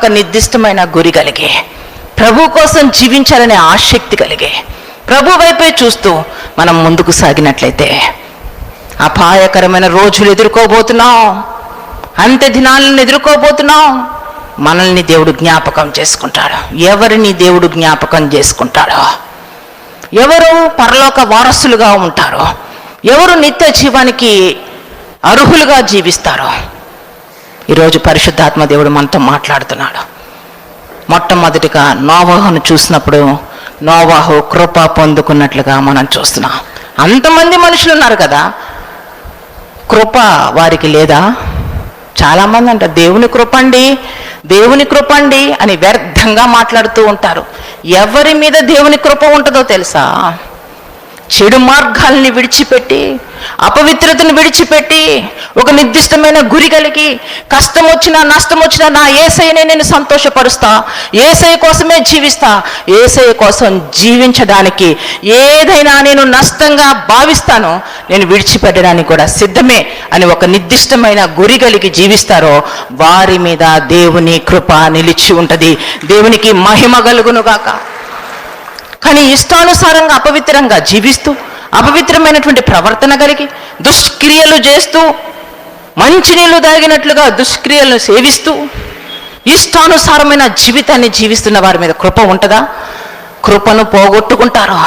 ఒక నిర్దిష్టమైన గురి కలిగి, ప్రభు కోసం జీవించాలనే ఆసక్తి కలిగి, ప్రభు వైపే చూస్తూ మనం ముందుకు సాగినట్లయితే అపాయకరమైన రోజులు ఎదుర్కోబోతున్నాం, అంత్య దినాలను ఎదుర్కోబోతున్నాం. మనల్ని దేవుడు జ్ఞాపకం చేసుకుంటాడు. ఎవరిని దేవుడు జ్ఞాపకం చేసుకుంటాడో, ఎవరు పరలోక వారసులుగా ఉంటారో, ఎవరు నిత్య జీవానికి అర్హులుగా జీవిస్తారో, ఈరోజు పరిశుద్ధాత్మ దేవుడు మనతో మాట్లాడుతున్నాడు. మొట్టమొదటిగా నోవాహును చూసినప్పుడు నోవాహు కృప పొందుకున్నట్లుగా మనం చూస్తున్నాం. అంతమంది మనుషులు ఉన్నారు కదా, కృప వారికి లేదా? చాలామంది అంటారు దేవుని కృప అండి, దేవుని కృప అండి అని వ్యర్థంగా మాట్లాడుతూ ఉంటారు. ఎవరి మీద దేవుని కృప ఉంటుందో తెలుసా? చెడు మార్గాల్ని విడిచిపెట్టి, అపవిత్రతను విడిచిపెట్టి, ఒక నిర్దిష్టమైన గురి కలిగి, కష్టం వచ్చినా నష్టం వచ్చినా నా యేసయ్యనే నేను సంతోషపరుస్తా, యేసయ్య కోసమే జీవిస్తా, యేసయ్య కోసం జీవించడానికి ఏదైనా నేను నష్టంగా భావిస్తానో నేను విడిచిపెట్టడానికి కూడా సిద్ధమే అని ఒక నిర్దిష్టమైన గురి కలిగి జీవిస్తారో వారి మీద దేవుని కృప నిలిచి ఉంటుంది. దేవునికి మహిమ కలుగునుగాక. కానీ ఇష్టానుసారంగా అపవిత్రంగా జీవిస్తూ, అపవిత్రమైనటువంటి ప్రవర్తన కలిగి, దుష్క్రియలు చేస్తూ, మంచినీళ్ళు తాగినట్లుగా దుష్క్రియలను సేవిస్తూ, ఇష్టానుసారమైన జీవితాన్ని జీవిస్తున్న వారి మీద కృప ఉంటుందా? కృపను పోగొట్టుకుంటారు.